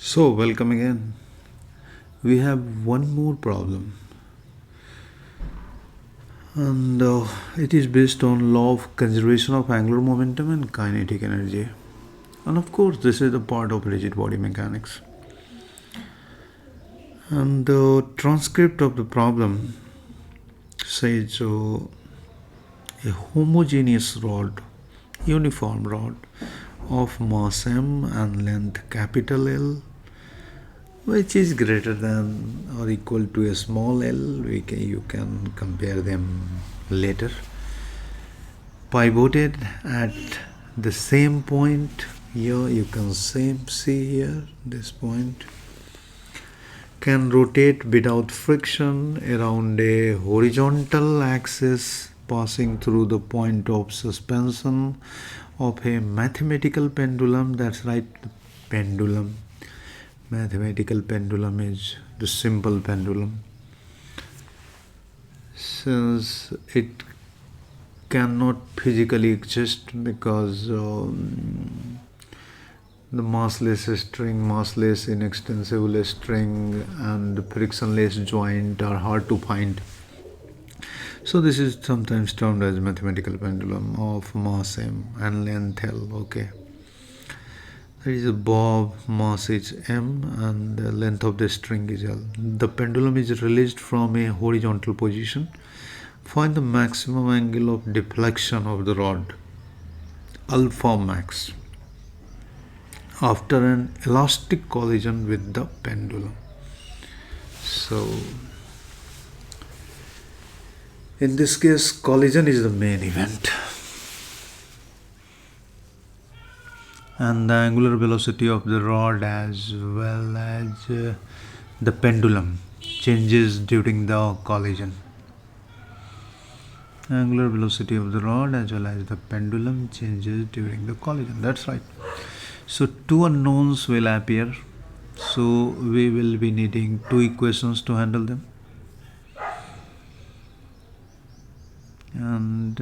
So, welcome again. We have one more problem, and it is based on law of conservation of angular momentum and kinetic energy. And of course, this is a part of rigid body mechanics. And the transcript of the problem says a homogeneous rod, uniform rod of mass m and length capital L, which is greater than or equal to a small l. You can compare them later. Pivoted at the same point here, you can see here this point, can rotate without friction around a horizontal axis passing through the point of suspension of a mathematical pendulum. That's right, pendulum. Mathematical pendulum is the simple pendulum, since it cannot physically exist because the massless inextensible string and frictionless joint are hard to find. So this is sometimes termed as mathematical pendulum of mass m and length L. Okay, there is a bob, mass is m, and the length of the string is L. The pendulum is released from a horizontal position. Find the maximum angle of deflection of the rod, alpha max, after an elastic collision with the pendulum. So, in this case, collision is the main event. And the angular velocity of the rod as well as the pendulum changes during the collision. Angular velocity of the rod as well as the pendulum changes during the collision. That's right. So two unknowns will appear. So we will be needing two equations to handle them. And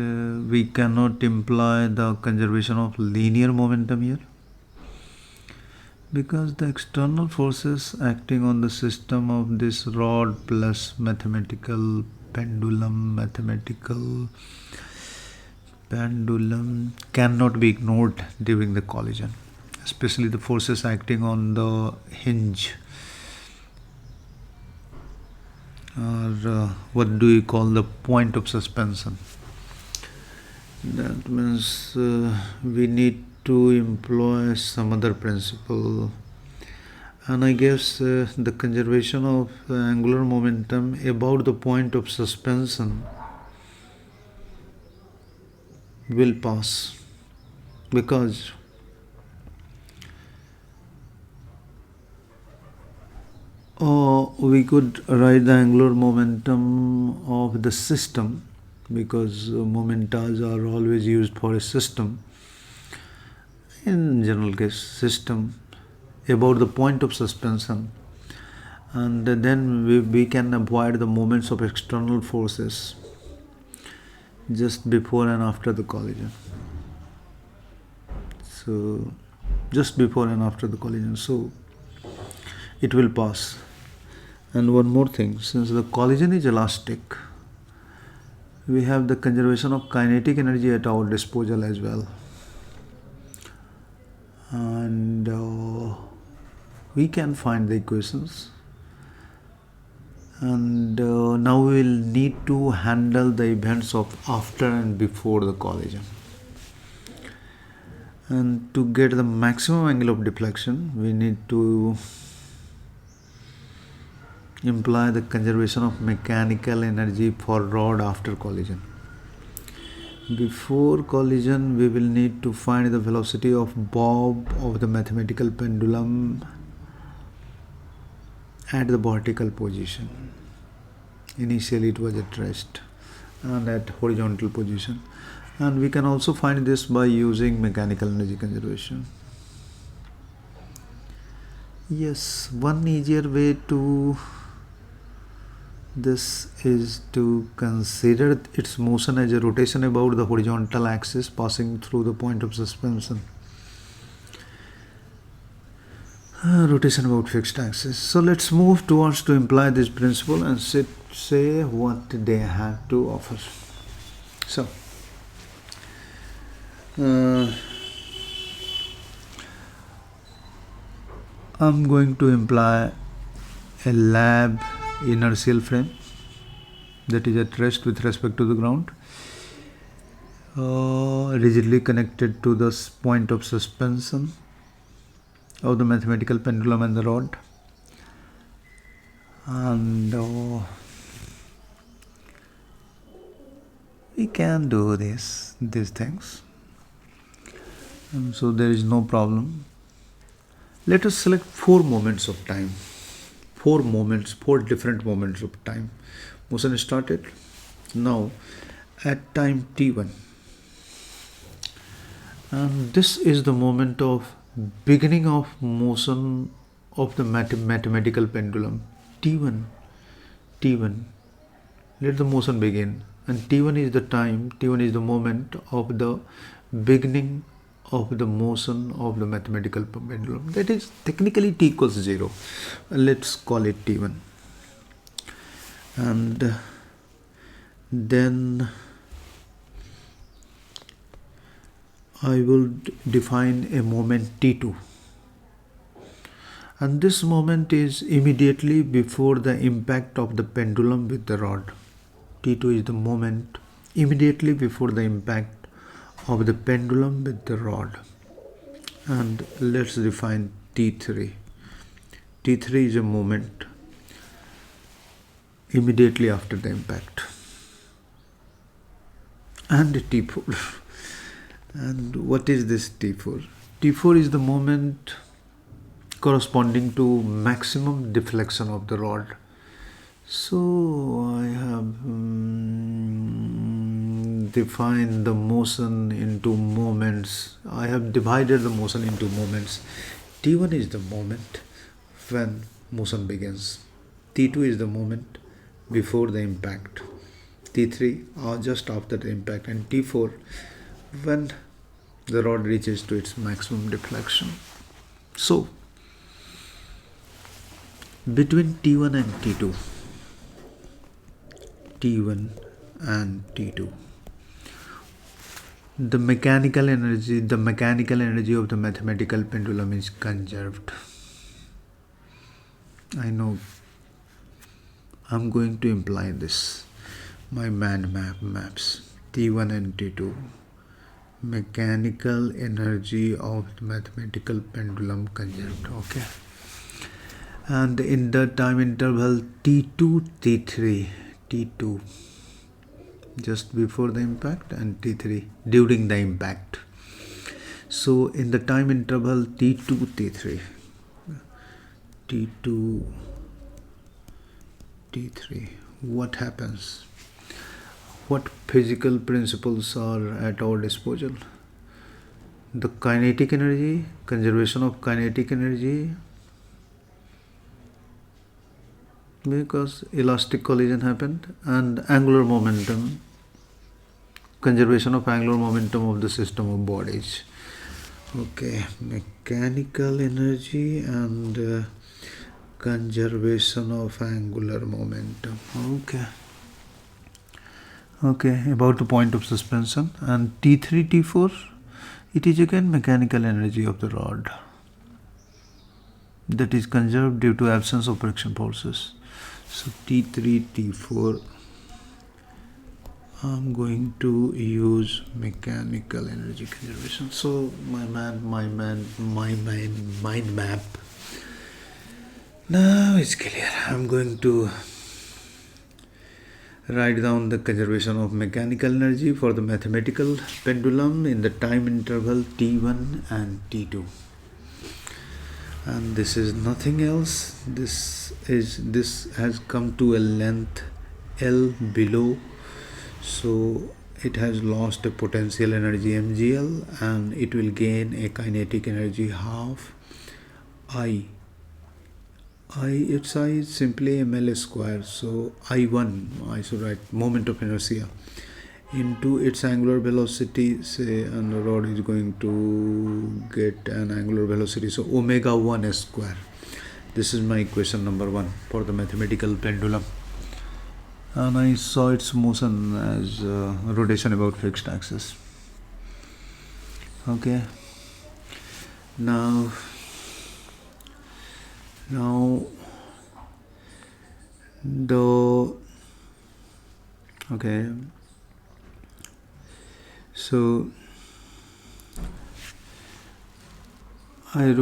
we cannot imply the conservation of linear momentum here, because the external forces acting on the system of this rod plus mathematical pendulum cannot be ignored during the collision, especially the forces acting on the hinge, or what do you call the point of suspension. That means we need to employ some other principle, and I guess the conservation of angular momentum about the point of suspension will pass, because we could write the angular momentum of the system, because momentas are always used for a system. In general case, system about the point of suspension, and then we can avoid the moments of external forces just before and after the collision. So just before and after the collision, so it will pass. And one more thing, since the collision is elastic, we have the conservation of kinetic energy at our disposal as well. And we can find the equations, and now we will need to handle the events of after and before the collision. And to get the maximum angle of deflection, we need to imply the conservation of mechanical energy for rod after collision. Before collision, we will need to find the velocity of bob of the mathematical pendulum at the vertical position. Initially it was at rest and at horizontal position, and we can also find this by using mechanical energy conservation. Yes, one easier way to this is to consider its motion as a rotation about the horizontal axis passing through the point of suspension. Rotation about fixed axis. So let's move towards to imply this principle and say what they have to offer. So I'm going to imply a lab inertial frame that is at rest with respect to the ground, rigidly connected to the point of suspension of the mathematical pendulum and the rod, and we can do these things, and so there is no problem. Let us select four different moments of time. Motion started. Now at time t1, and this is the moment of beginning of motion of the mathematical pendulum. T1, let the motion begin, and T1 is the time, T1 is the moment of the beginning of the motion of the mathematical pendulum. That is technically t equals 0. Let's call it T1. And then I will define a moment T2. And this moment is immediately before the impact of the pendulum with the rod. T2 is the moment immediately before the impact of the pendulum with the rod. And let's define T3. T3 is a moment immediately after the impact. And T4. And what is this T4? T4 is the moment corresponding to maximum deflection of the rod. So I have defined the motion into moments. I have divided the motion into moments. T1 is the moment when motion begins. T2 is the moment before the impact. T3 or just after the impact, and T4 when the rod reaches to its maximum deflection. So between T1 and T2, the mechanical energy of the mathematical pendulum is conserved. I know I'm going to imply this. My mind maps T1 and T2. Mechanical energy of the mathematical pendulum conserved. Okay. And in the time interval T2, T3, T2 just before the impact and T3 during the impact. So in the time interval T2, T3, what happens? What physical principles are at our disposal? The kinetic energy, conservation of kinetic energy, because elastic collision happened, and angular momentum, conservation of angular momentum of the system of bodies. Okay, mechanical energy and conservation of angular momentum. Okay, about the point of suspension. And T3, T4, it is again mechanical energy of the rod that is conserved due to absence of friction forces. So T3, T4, I'm going to use mechanical energy conservation. So my mind map now it's clear. I'm going to write down the conservation of mechanical energy for the mathematical pendulum in the time interval T1 and T2. And this is nothing else. This has come to a length L below, so it has lost a potential energy mgl, and it will gain a kinetic energy half I. Its I is simply ml square. So I1, I should write moment of inertia into its angular velocity, say, and the rod is going to get an angular velocity, so omega 1 square. This is my equation number 1 for the mathematical pendulum, and I saw its motion as rotation about fixed axis. Okay, now the okay, so I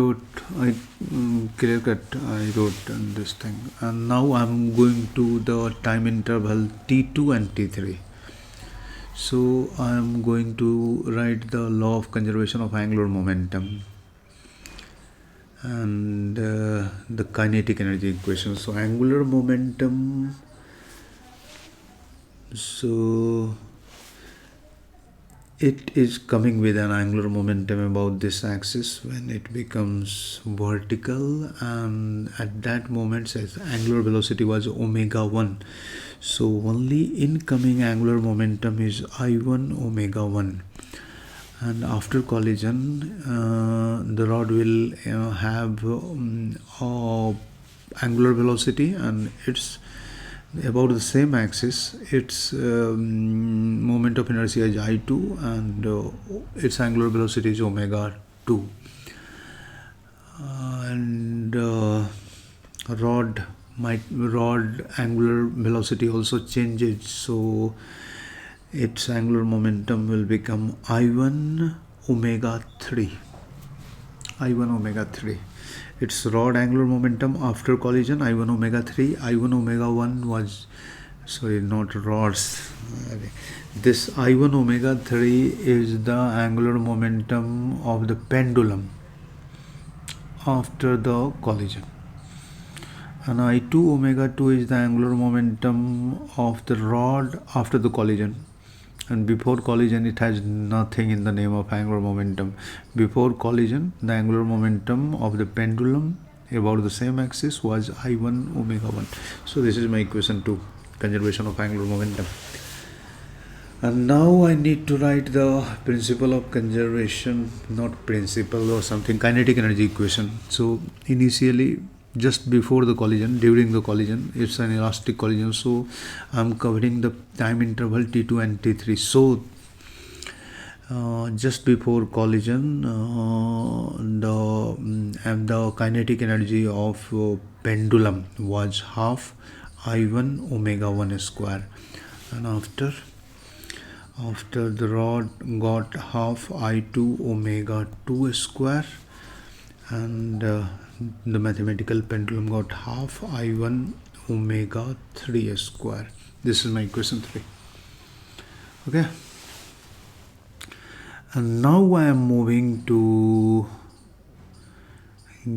clear cut I wrote this thing, and now I'm going to the time interval t2 and t3. So I'm going to write the law of conservation of angular momentum and the kinetic energy equation. So angular momentum, so it is coming with an angular momentum about this axis when it becomes vertical, and at that moment says angular velocity was omega 1. So only incoming angular momentum is I1 omega 1, and after collision the rod will have angular velocity, and it's about the same axis. Its moment of inertia is I2, and its angular velocity is omega 2, and rod angular velocity also changes, so its angular momentum will become I1 omega 3. Its rod angular momentum after collision I1 omega 3. I1 omega 1 was, sorry, not rods. This I1 omega 3 is the angular momentum of the pendulum after the collision, and I2 omega 2 is the angular momentum of the rod after the collision. And before collision it has nothing in the name of angular momentum. Before collision the angular momentum of the pendulum about the same axis was I1 omega 1. So this is my equation 2, conservation of angular momentum. And now I need to write the principle of conservation, not principle or something, kinetic energy equation. So initially, just before the collision, during the collision, it's an elastic collision, so I'm covering the time interval t2 and t3. So just before collision, the kinetic energy of pendulum was half I1 omega 1 square, and after the rod got half I2 omega 2 square, and the mathematical pendulum got half I1 omega 3 square. This is my equation 3. Okay, and now I am moving to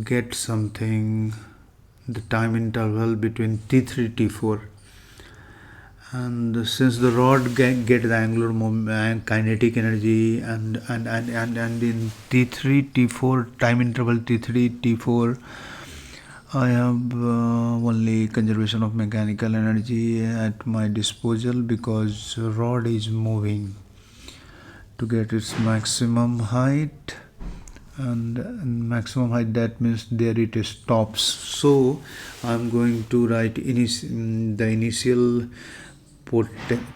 get something, the time interval between t3 t4, and since the rod get the angular moment kinetic energy, and in t3 t4 time interval t3 t4 I have only conservation of mechanical energy at my disposal, because rod is moving to get its maximum height, and maximum height, that means there it stops. So I'm going to write the initial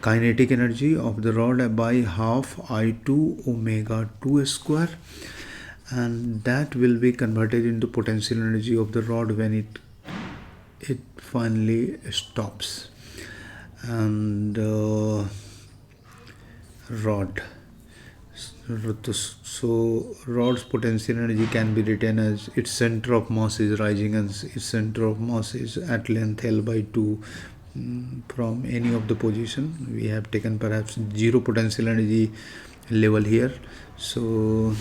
kinetic energy of the rod by half I2 omega 2 square, and that will be converted into potential energy of the rod when it finally stops. And rod, so rod's potential energy can be written as its center of mass is rising, and its center of mass is at length L by 2 from any of the position. We have taken perhaps zero potential energy level here, so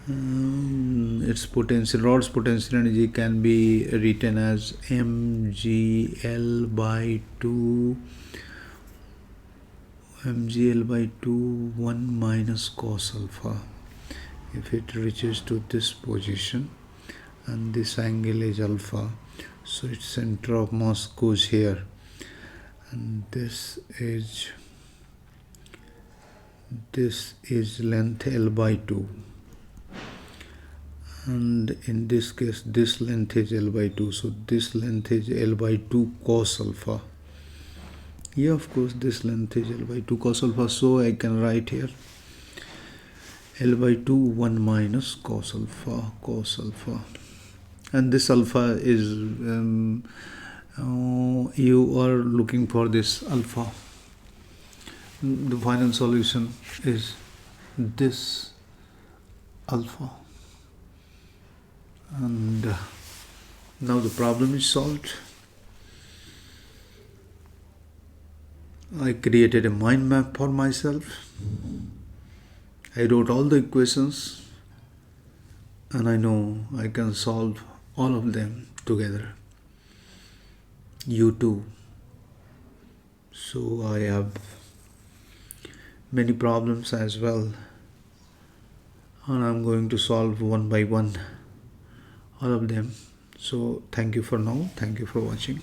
its rod's potential energy can be written as mgl by 2 1 minus cos alpha if it reaches to this position, and this angle is alpha, so its center of mass goes here, and this is this is length L by 2, and in this case this length is L by 2, so this length is L by 2 cos alpha. Yeah, of course this length is L by 2 cos alpha, so I can write here L by 2 1 minus cos alpha, and this alpha is you are looking for this alpha. The final solution is this alpha, and now the problem is solved. I created a mind map for myself. I wrote all the equations, and I know I can solve all of them together. You too. So I have many problems as well, and I'm going to solve one by one all of them. So thank you for now. Thank you for watching.